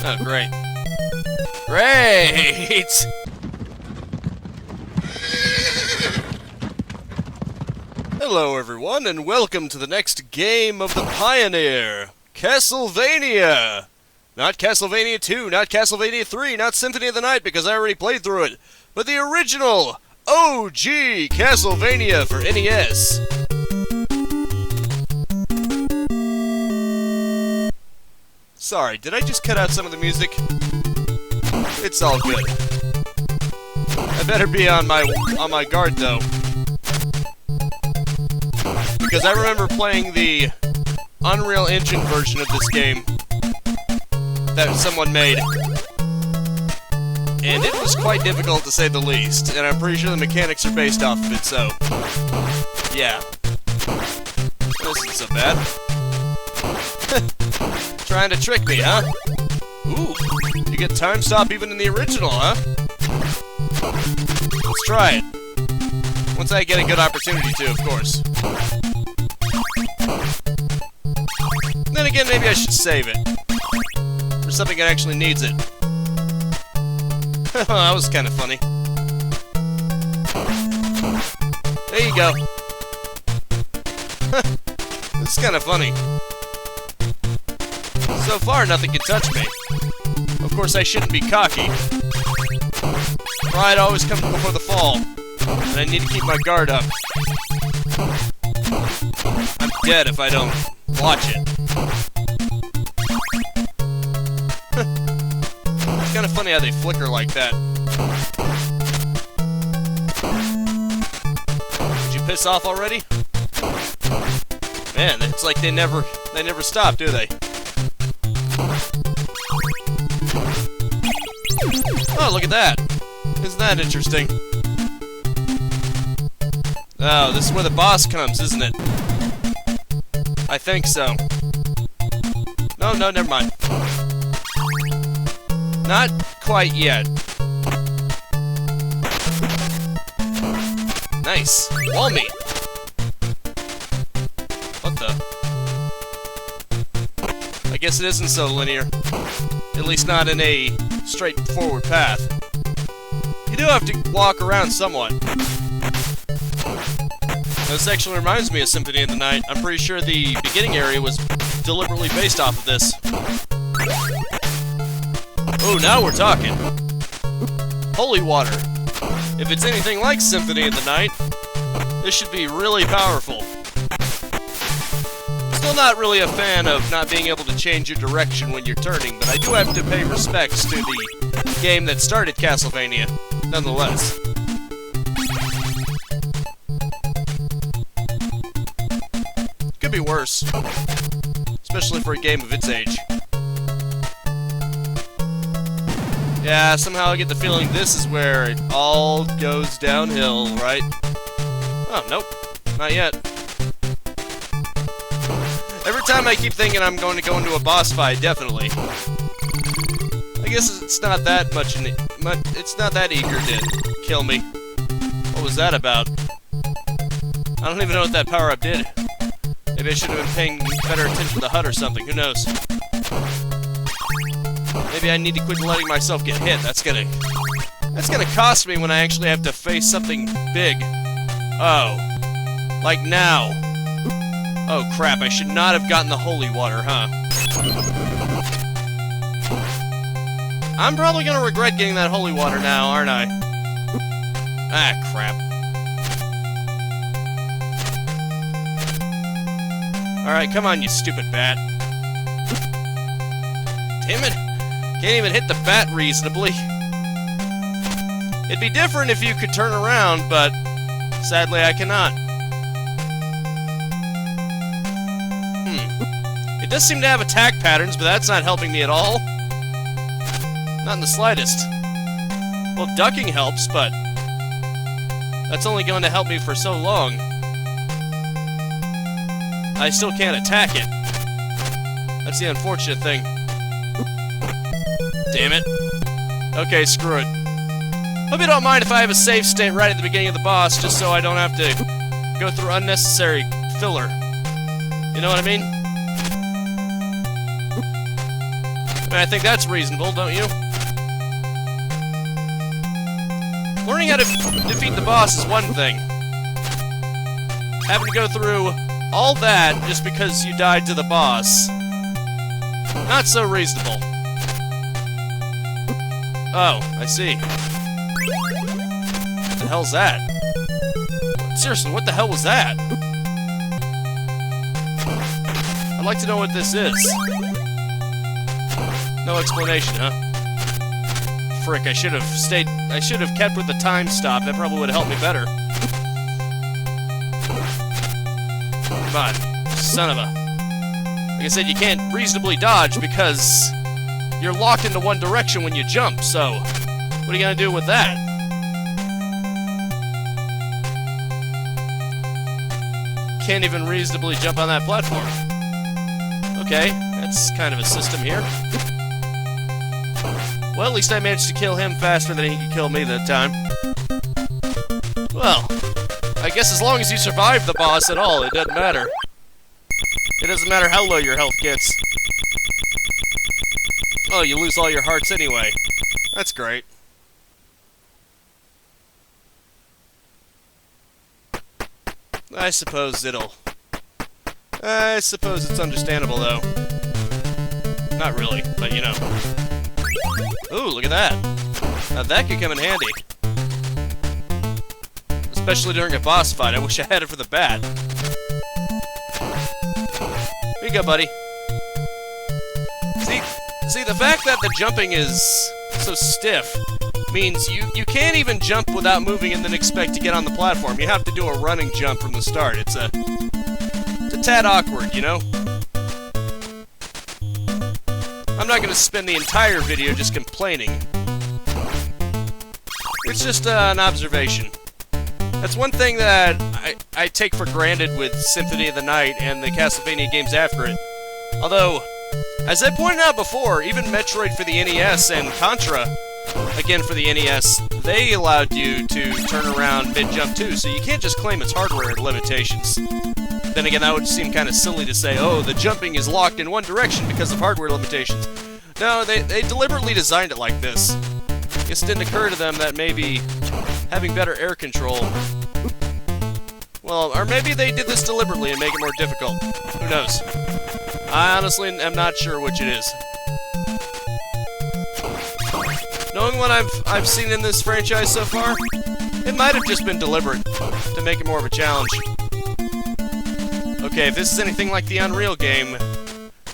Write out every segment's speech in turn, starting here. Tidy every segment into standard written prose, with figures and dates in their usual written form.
Oh, great. Great! Hello, everyone, and welcome to the next game of the Pioneer, Castlevania! Not Castlevania 2, not Castlevania 3, not Symphony of the Night, because I already played through it, but the original, OG Castlevania for NES. Sorry, did I just cut out some of the music? It's all good. I better be on my guard though, because I remember playing the Unreal Engine version of this game that someone made, and it was quite difficult to say the least. And I'm pretty sure the mechanics are based off of it. So, yeah, this isn't so bad. Trying to trick me, huh? Ooh, you get time stop even in the original, huh? Let's try it. Once I get a good opportunity to, of course. Then again, maybe I should save it. For something that actually needs it. That was kind of funny. There you go. This is kind of funny. So far, nothing can touch me. Of course, I shouldn't be cocky. Pride always comes before the fall, and I need to keep my guard up. I'm dead if I don't watch it. It's kind of funny how they flicker like that. Did you piss off already? Man, it's like they never stop, do they? Oh, look at that. Isn't that interesting? Oh, this is where the boss comes, isn't it? I think so. No, never mind. Not quite yet. Nice. Wall meat. What the? I guess it isn't so linear. At least not in a straightforward path. You do have to walk around somewhat. This actually reminds me of Symphony of the Night. I'm pretty sure the beginning area was deliberately based off of this. Oh, now we're talking. Holy water. If it's anything like Symphony of the Night, this should be really powerful. Still not really a fan of not being able to change your direction when you're turning, but I do have to pay respects to the game that started Castlevania, nonetheless. Could be worse, especially for a game of its age. Yeah, somehow I get the feeling this is where it all goes downhill, right? Oh, nope, not yet. Every time I keep thinking I'm going to go into a boss fight, definitely. I guess it's not that much. It's not that eager to kill me. What was that about? I don't even know what that power-up did. Maybe I should have been paying better attention to the HUD or something. Who knows? Maybe I need to quit letting myself get hit. That's gonna cost me when I actually have to face something big. Oh, like now. Oh crap, I should not have gotten the holy water, huh? I'm probably gonna regret getting that holy water now, aren't I? Ah, crap. Alright, come on, you stupid bat. Damn it. Can't even hit the bat reasonably. It'd be different if you could turn around, but sadly I cannot. It does seem to have attack patterns, but that's not helping me at all. Not in the slightest. Well, ducking helps, but that's only going to help me for so long. I still can't attack it. That's the unfortunate thing. Damn it. Okay, screw it. Hope you don't mind if I have a save state right at the beginning of the boss, just so I don't have to go through unnecessary filler. You know what I mean? I think that's reasonable, don't you? Learning how to defeat the boss is one thing. Having to go through all that just because you died to the boss. Not so reasonable. Oh, I see. What the hell's that? Seriously, what the hell was that? I'd like to know what this is. No explanation, huh? Frick, I should have kept with the time stop. That probably would have helped me better. Come on, son of a... Like I said, you can't reasonably dodge because you're locked into one direction when you jump, so what are you gonna do with that? Can't even reasonably jump on that platform. Okay, that's kind of a system here. Well, at least I managed to kill him faster than he could kill me that time. Well, I guess as long as you survive the boss at all, it doesn't matter. It doesn't matter how low your health gets. Oh, you lose all your hearts anyway. That's great. I suppose it's understandable, though. Not really, but you know. Ooh, look at that. Now that could come in handy. Especially during a boss fight. I wish I had it for the bat. Here you go, buddy. See, the fact that the jumping is so stiff means you can't even jump without moving and then expect to get on the platform. You have to do a running jump from the start. It's a tad awkward, you know? I'm not going to spend the entire video just complaining. It's just an observation. That's one thing that I take for granted with Symphony of the Night and the Castlevania games after it. Although, as I pointed out before, even Metroid for the NES and Contra, again for the NES, they allowed you to turn around mid-jump too, so you can't just claim it's hardware limitations. Then again, that would seem kind of silly to say, oh, the jumping is locked in one direction because of hardware limitations. No, they deliberately designed it like this. I guess it didn't occur to them that maybe having better air control... Well, or maybe they did this deliberately and make it more difficult. Who knows? I honestly am not sure which it is. Knowing what I've seen in this franchise so far, it might have just been deliberate to make it more of a challenge. Okay, if this is anything like the Unreal game,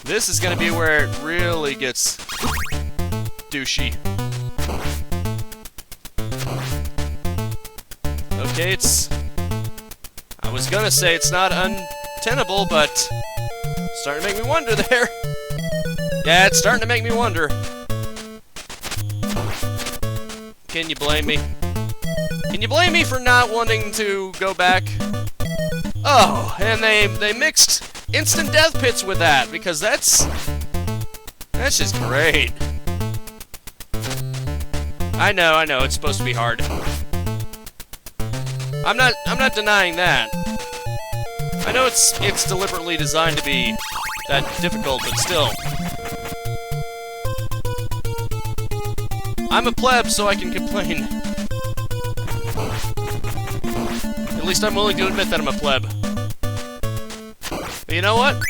this is gonna be where it really gets douchey. Okay, I was gonna say it's not untenable, but starting to make me wonder there. Yeah, it's starting to make me wonder. Can you blame me? Can you blame me for not wanting to go back? Oh, and they mixed instant death pits with that, because that's just great. I know, it's supposed to be hard. I'm not denying that. I know it's deliberately designed to be that difficult, but still. I'm a pleb, so I can complain. At least I'm willing to admit that I'm a pleb. But you know what?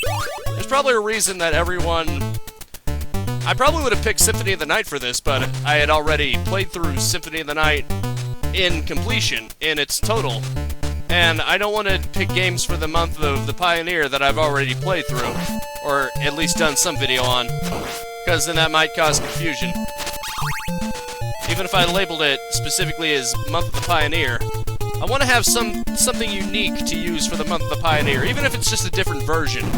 There's probably a reason that everyone... I probably would have picked Symphony of the Night for this, but I had already played through Symphony of the Night in completion, in its total. And I don't want to pick games for the month of the Pioneer that I've already played through. Or at least done some video on. Because then that might cause confusion. Even if I labeled it specifically as Month of the Pioneer, I want to have something unique to use for the Month of the Pioneer, even if it's just a different version.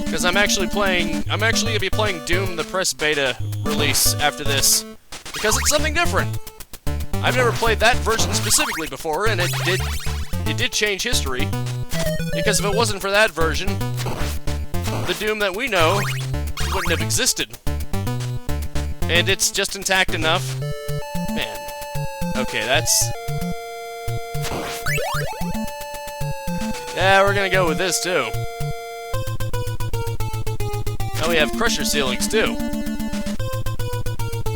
Because I'm actually going to be playing Doom, the press beta release after this. Because it's something different. I've never played that version specifically before, and it did change history. Because if it wasn't for that version, the Doom that we know wouldn't have existed. And it's just intact enough. Man. Okay, that's... Yeah, we're gonna go with this, too. Now we have crusher ceilings, too.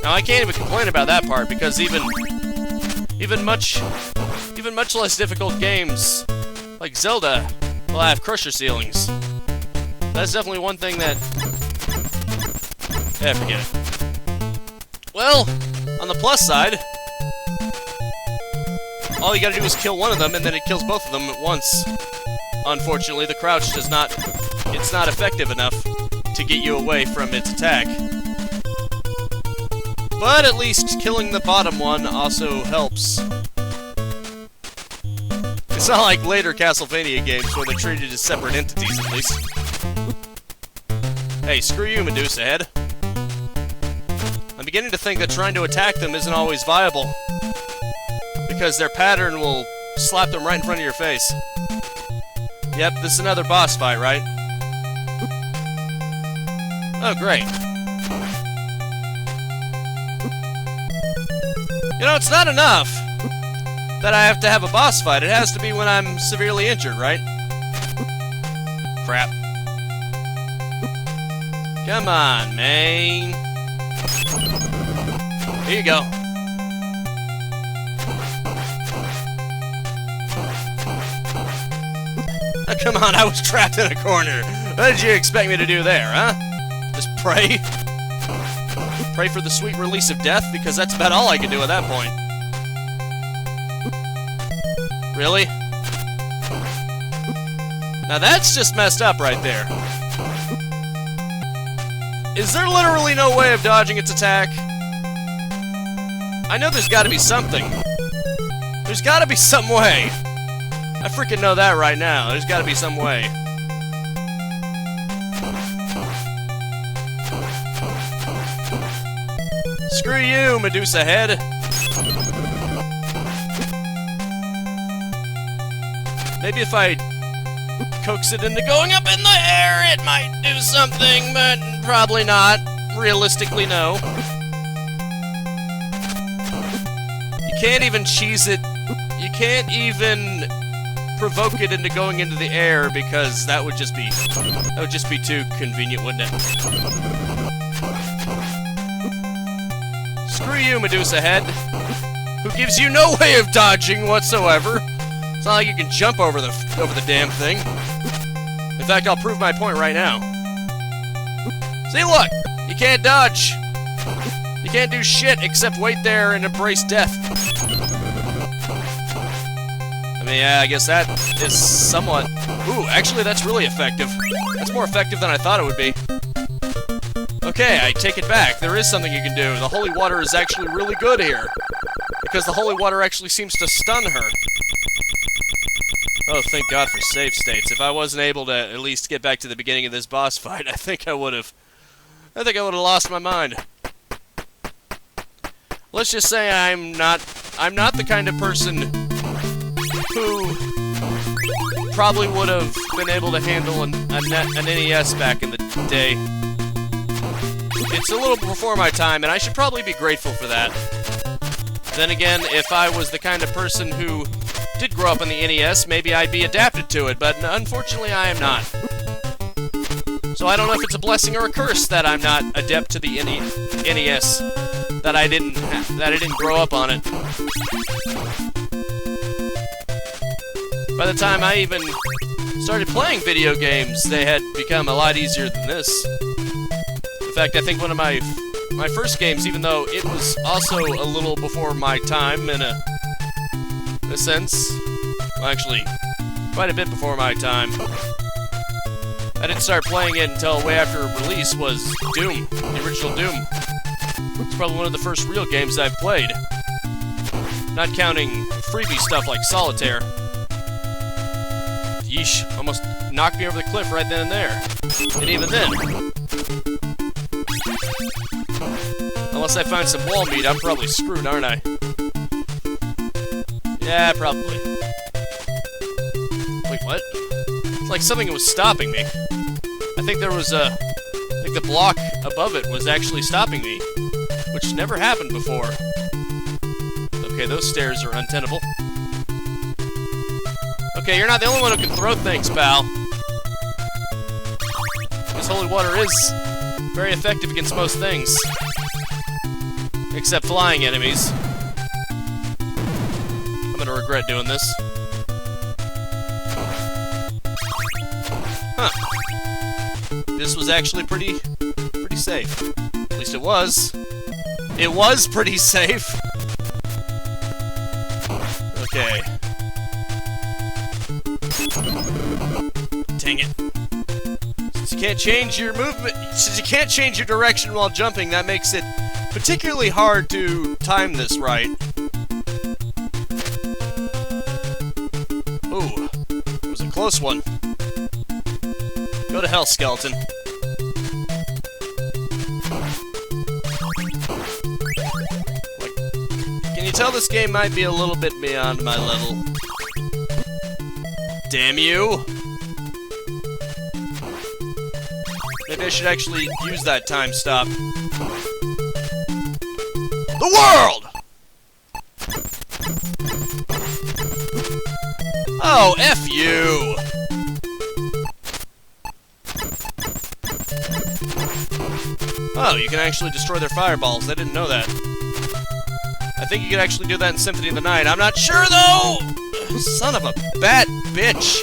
Now, I can't even complain about that part, because even much less difficult games, like Zelda, will have crusher ceilings. That's definitely one thing that... yeah, forget it. Well, on the plus side, all you gotta do is kill one of them, and then it kills both of them at once. Unfortunately, the crouch does not... it's not effective enough to get you away from its attack. But at least killing the bottom one also helps. It's not like later Castlevania games where they're treated as separate entities, at least. Hey, screw you, Medusa Head. I'm beginning to think that trying to attack them isn't always viable, because their pattern will slap them right in front of your face. Yep, this is another boss fight, right? Oh, great. You know, it's not enough that I have to have a boss fight. It has to be when I'm severely injured, right? Crap. Come on, man. Here you go. Oh, come on, I was trapped in a corner. What did you expect me to do there, huh? Just pray? Pray for the sweet release of death? Because that's about all I can do at that point. Really? Now that's just messed up right there. Is there literally no way of dodging its attack? I know there's gotta be something. There's gotta be some way. I freaking know that right now. There's gotta be some way. Screw you, Medusa Head. Maybe if I coax it into going up in the air, it might do something, but probably not. Realistically, no. You can't even cheese it. You can't even provoke it into going into the air, because that would just be too convenient, wouldn't it? Screw you, Medusa Head, who gives you no way of dodging whatsoever. It's not like you can jump over the damn thing. In fact, I'll prove my point right now. See, look! You can't dodge! You can't do shit except wait there and embrace death. I mean, yeah, I guess that is somewhat... Ooh, actually, that's really effective. That's more effective than I thought it would be. Okay, I take it back. There is something you can do. The holy water is actually really good here, because the holy water actually seems to stun her. Oh, thank God for save states. If I wasn't able to at least get back to the beginning of this boss fight, I think I would have lost my mind. Let's just say I'm not the kind of person who probably would have been able to handle an NES back in the day. It's a little before my time, and I should probably be grateful for that. Then again, if I was the kind of person who did grow up on the NES, maybe I'd be adapted to it, but unfortunately I am not. So I don't know if it's a blessing or a curse that I'm not adept to the NES, that I didn't grow up on it. By the time I even started playing video games, they had become a lot easier than this. In fact, I think one of my first games, even though it was also a little before my time in a sense, well, actually, quite a bit before my time. I didn't start playing it until way after release, was Doom, the original Doom. It's probably one of the first real games I've played, not counting freebie stuff like Solitaire. Yeesh, almost knocked me over the cliff right then and there. And even then, unless I find some wall meat, I'm probably screwed, aren't I? Yeah, probably. Wait, what? It's like something was stopping me. I think there was I think the block above it was actually stopping me, which never happened before. Okay, those stairs are untenable. Okay, you're not the only one who can throw things, pal. This holy water is very effective against most things. Except flying enemies. I'm gonna regret doing this. Huh. This was actually pretty safe. At least it was. It was pretty safe. Okay. Dang it. Since you can't change your movement, since you can't change your direction while jumping, that makes it particularly hard to time this right. Ooh, it was a close one. Go to hell, skeleton. Can you tell this game might be a little bit beyond my level? Damn you! Maybe I should actually use that time stop. The world! Oh, F you! Oh, you can actually destroy their fireballs. I didn't know that. I think you can actually do that in Symphony of the Night. I'm not sure, though! Son of a bat bitch!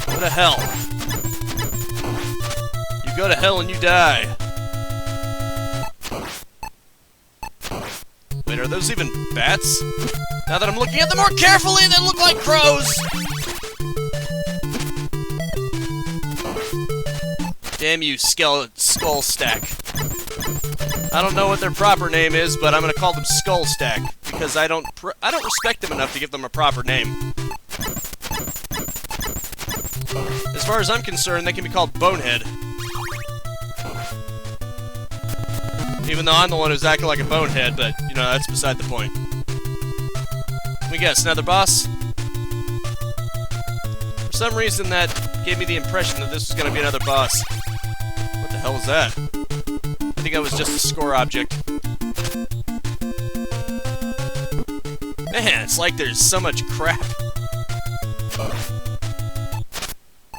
Go to hell. You go to hell and you die. Wait, are those even bats? Now that I'm looking at them more carefully, they look like crows! Damn you, skull stack. I don't know what their proper name is, but I'm gonna call them Skull Stack because I don't respect them enough to give them a proper name. As far as I'm concerned, they can be called Bonehead. Even though I'm the one who's acting like a bonehead, but you know that's beside the point. Let me guess, another boss? For some reason, that gave me the impression that this was gonna be another boss. What the hell was that? I think that was just a score object. Man, it's like there's so much crap.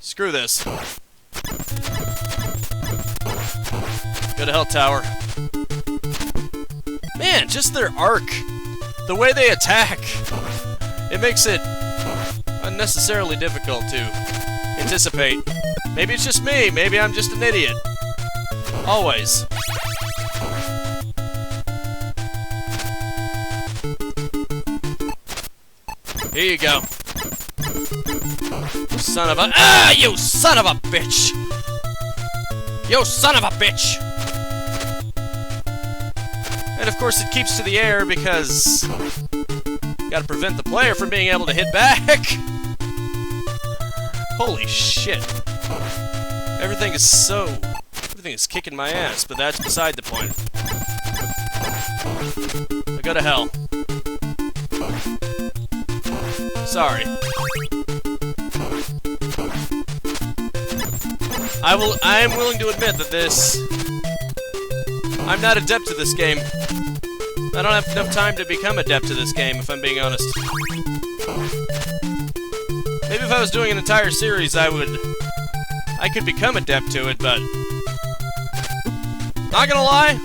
Screw this. Go to hell, tower. Man, just their arc. The way they attack. It makes it unnecessarily difficult to anticipate. Maybe it's just me. Maybe I'm just an idiot. Always. Here you go. Son of a— ah, you son of a bitch! You son of a bitch! And of course it keeps to the air because you gotta prevent the player from being able to hit back. Holy shit. Everything is kicking my ass, but that's beside the point. I go to hell. Sorry. I am willing to admit that I'm not adept to this game. I don't have enough time to become adept to this game, if I'm being honest. Maybe if I was doing an entire series, I could become adept to it, but not gonna lie,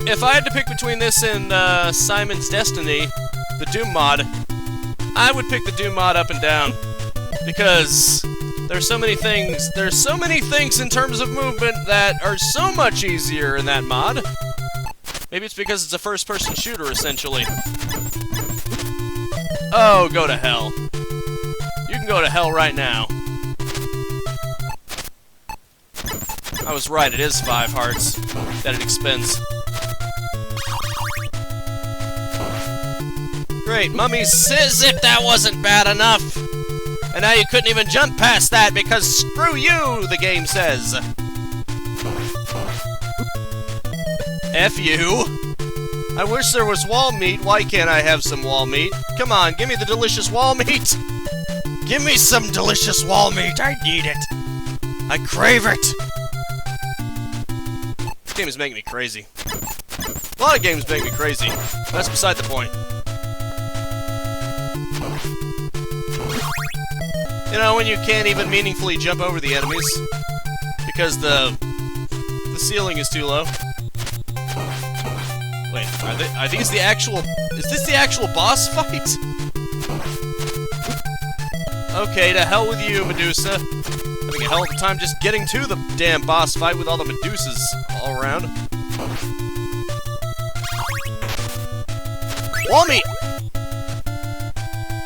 if I had to pick between this and Simon's Destiny, the Doom mod, I would pick the Doom mod up and down. Because there's so many things in terms of movement that are so much easier in that mod. Maybe it's because it's a first-person shooter, essentially. Oh, go to hell. You can go to hell right now. I was right, it is 5 hearts that it expends. Great, Mummy says if that wasn't bad enough. And now you couldn't even jump past that because screw you, the game says. F you. I wish there was wall meat. Why can't I have some wall meat? Come on, give me the delicious wall meat. Give me some delicious wall meat. I need it. I crave it. This game is making me crazy. A lot of games make me crazy. That's beside the point. You know, when you can't even meaningfully jump over the enemies because the ceiling is too low. Wait, are these the actual... Is this the actual boss fight? Okay, to hell with you, Medusa. Having a hell of a time just getting to the damn boss fight with all the Medusas all around. Wall meat!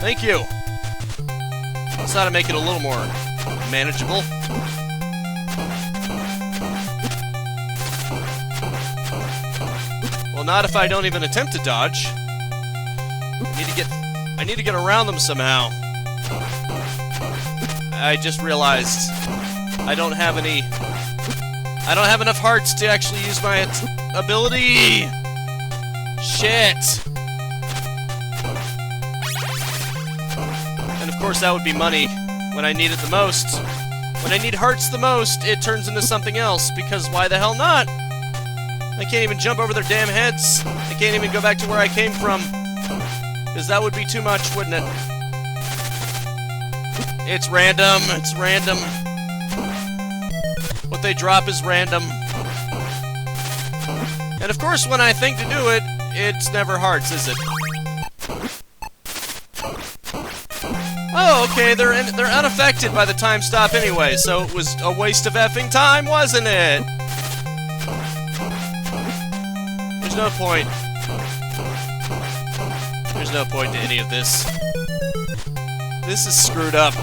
Thank you. Let's try to make it a little more manageable. Well, not if I don't even attempt to dodge. I need to get around them somehow. I just realized I don't have enough hearts to actually use my ability. Shit. And of course that would be money when I need it the most. When I need hearts the most, it turns into something else, because why the hell not? I can't even jump over their damn heads. I can't even go back to where I came from. Because that would be too much, wouldn't it? It's random. It's random. What they drop is random. And of course, when I think to do it, it's never hearts, is it? Oh, okay, they're unaffected by the time stop anyway, so it was a waste of effing time, wasn't it? There's no point. There's no point to any of this. This is screwed up.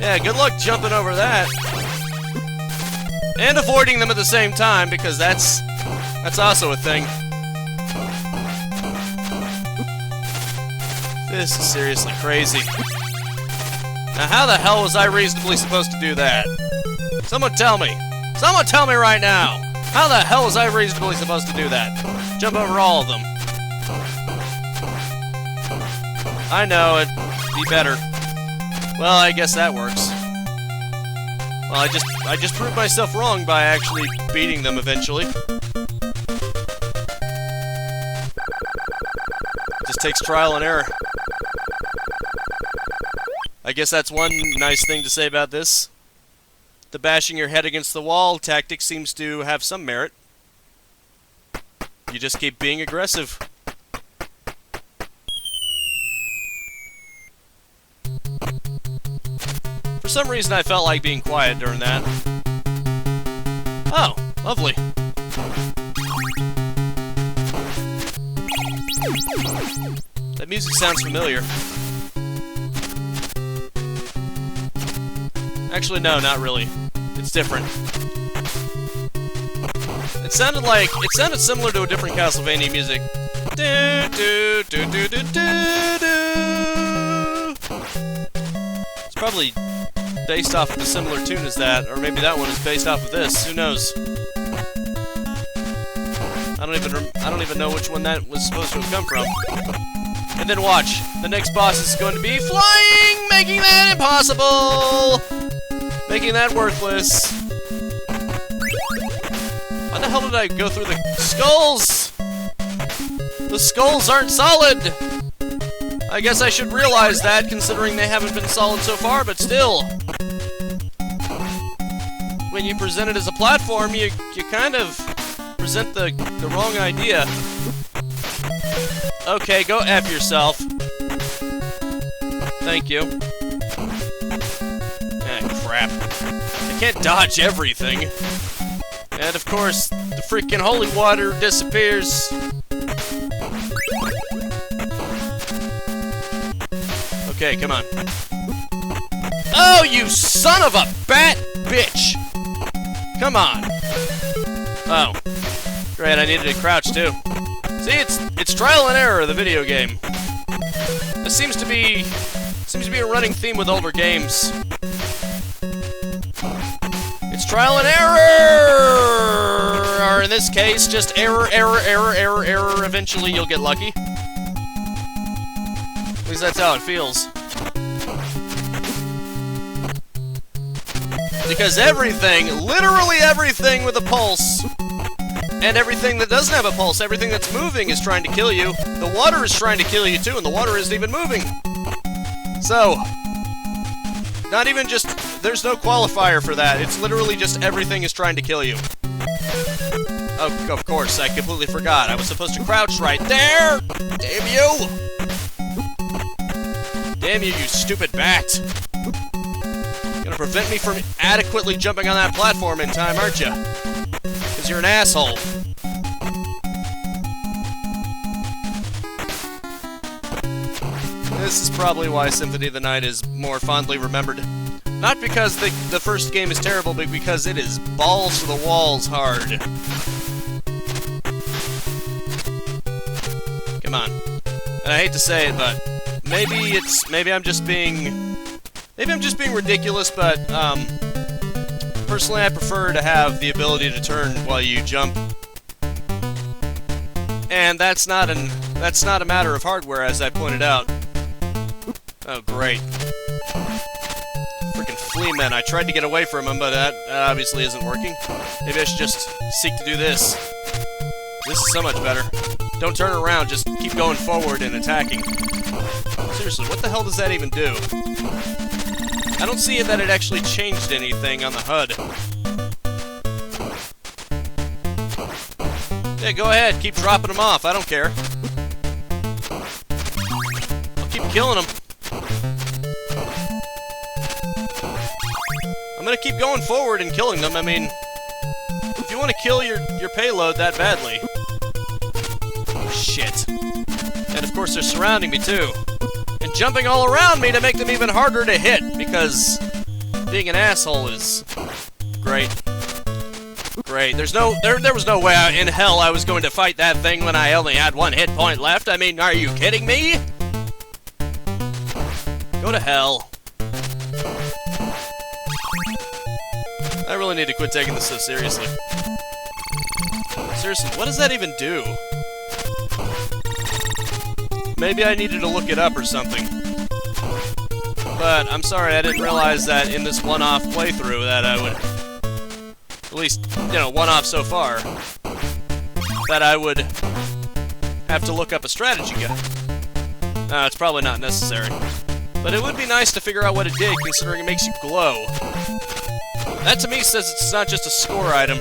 Yeah, good luck jumping over that. And avoiding them at the same time, because that's also a thing. This is seriously crazy. Now, how the hell was I reasonably supposed to do that? Someone tell me. Someone tell me right now. How the hell was I reasonably supposed to do that? Jump over all of them. I know, it'd be better. Well, I guess that works. Well, I just proved myself wrong by actually beating them eventually. Just takes trial and error. I guess that's one nice thing to say about this. The bashing your head against the wall tactic seems to have some merit. You just keep being aggressive. For some reason I felt like being quiet during that. Oh, lovely. That music sounds familiar. Actually, no, not really. It's different. It sounded similar to a different Castlevania music. Do do do do do do do. It's probably based off of a similar tune as that, or maybe that one is based off of this. Who knows? I don't even know which one that was supposed to have come from. And then watch, the next boss is going to be flying, making that impossible, making that worthless. Why the hell did I go through the skulls? The skulls aren't solid. I guess I should realize that, considering they haven't been solid so far, but still. When you present it as a platform, you kind of present the wrong idea. Okay, go F yourself. Thank you. Ah, crap. I can't dodge everything. And of course, the freaking holy water disappears. Okay, come on. Oh, you son of a bat bitch! Come on. Oh. Great, I needed to crouch too. See, it's trial and error, the video game. This seems to be a running theme with older games. It's trial and error! Or in this case, just error, error, error, error, error. Eventually you'll get lucky. At least that's how it feels. Because everything, literally everything with a pulse, And everything that doesn't have a pulse, everything that's moving is trying to kill you. The water is trying to kill you too, and the water isn't even moving. So, not even just, there's no qualifier for that. It's literally just everything is trying to kill you. Oh, of course, I completely forgot. I was supposed to crouch right there! Damn you! Damn you, you stupid bat! Gonna prevent me from adequately jumping on that platform in time, aren't you? Because you're an asshole. This is probably why Symphony of the Night is more fondly remembered. Not because the first game is terrible, but because it is balls to the walls hard. Come on. And I hate to say it, but maybe I'm just being ridiculous, but personally I prefer to have the ability to turn while you jump. And that's not a matter of hardware, as I pointed out. Oh, great. Frickin' Flea men. I tried to get away from him, but that obviously isn't working. Maybe I should just seek to do this. This is so much better. Don't turn around, just keep going forward and attacking. Seriously, what the hell does that even do? I don't see that it actually changed anything on the HUD. Yeah, go ahead, keep dropping them off, I don't care. I'll keep killing them. I'm gonna keep going forward and killing them. I mean, if you want to kill your payload that badly. Shit. And of course they're surrounding me too. And jumping all around me to make them even harder to hit, because being an asshole is great. Great. There was no way in hell I was going to fight that thing when I only had one hit point left. I mean, are you kidding me? Go to hell. I really need to quit taking this so seriously. Seriously, what does that even do? Maybe I needed to look it up or something. But I'm sorry, I didn't realize that in this one-off playthrough that I would... At least, you know, one-off so far. That I would have to look up a strategy guide. No, it's probably not necessary. But it would be nice to figure out what it did, considering it makes you glow. That to me says it's not just a score item.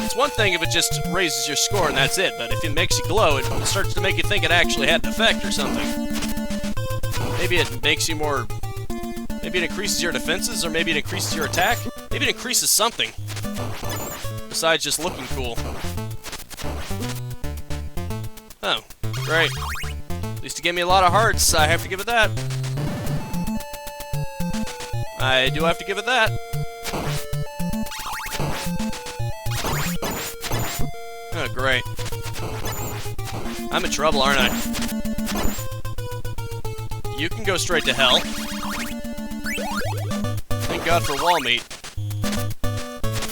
It's one thing if it just raises your score and that's it, but if it makes you glow, it starts to make you think it actually had an effect or something. Maybe it makes you more... Maybe it increases your defenses, or maybe it increases your attack. Maybe it increases something. Besides just looking cool. Oh, great. At least it gave me a lot of hearts, I have to give it that. I do have to give it that. Oh, great. I'm in trouble, aren't I? You can go straight to hell. Thank God for wall meat.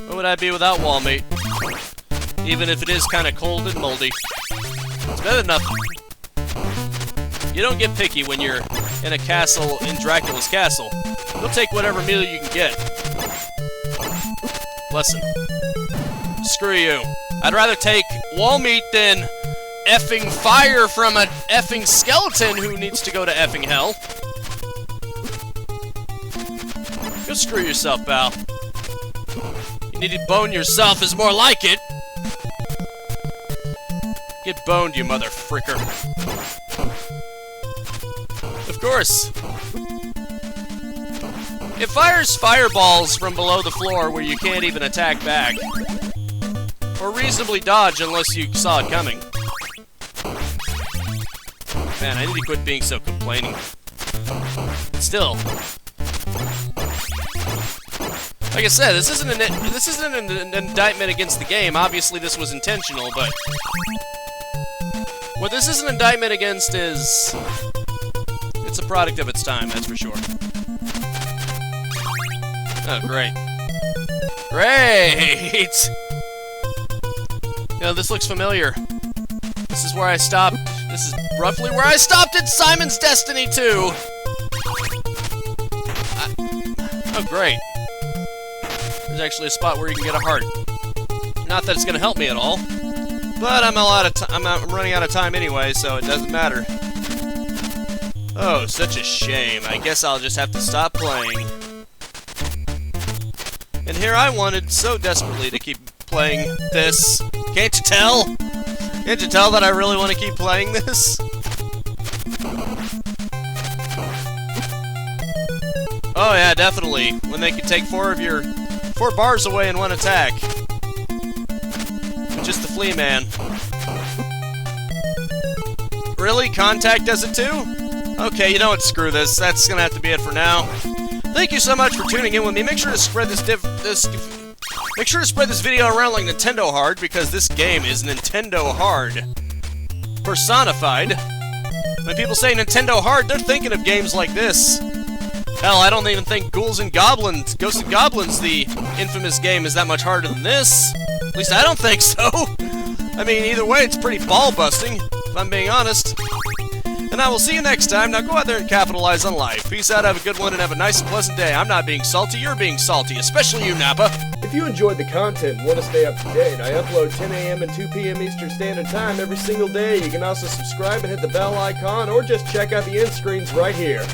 What would I be without wall meat? Even if it is kind of cold and moldy. It's better than nothing. You don't get picky when you're in a castle, in Dracula's castle. You'll take whatever meal you can get. Listen. Screw you. I'd rather take wall meat than effing fire from an effing skeleton who needs to go to effing hell. Go screw yourself, pal. You need to bone yourself is more like it. Get boned, you mother fricker. Of course. It fires fireballs from below the floor where you can't even attack back. Or reasonably dodge unless you saw it coming. Man, I need to quit being so complaining. Still. Like I said, this isn't an indictment against the game. Obviously this was intentional, but... What this is an indictment against is... It's a product of its time, that's for sure. Oh, great. Great! You know, this looks familiar. This is where I stopped. This is roughly where I stopped in Simon's Destiny 2! Oh, great. There's actually a spot where you can get a heart. Not that it's gonna help me at all. But I'm running out of time anyway, so it doesn't matter. Oh, such a shame. I guess I'll just have to stop playing. And here I wanted so desperately to keep playing this. Can't you tell? Can't you tell that I really want to keep playing this? Oh yeah, definitely. When they can take 4 bars away in one attack. With just the Flea man. Really? Contact does it too? Okay, you know what? Screw this. That's gonna have to be it for now. Thank you so much for tuning in with me. Make sure to spread this video around like Nintendo Hard, because this game is Nintendo Hard personified. When people say Nintendo Hard, they're thinking of games like this. Hell, I don't even think Ghosts and Goblins, the infamous game, is that much harder than this. At least I don't think so. I mean, either way, it's pretty ball-busting, if I'm being honest. And I will see you next time. Now go out there and capitalize on life. Peace out, have a good one, and have a nice and pleasant day. I'm not being salty, you're being salty, especially you, Nappa. If you enjoyed the content and want to stay up to date, I upload 10 a.m. and 2 p.m. Eastern Standard Time every single day. You can also subscribe and hit the bell icon, or just check out the end screens right here.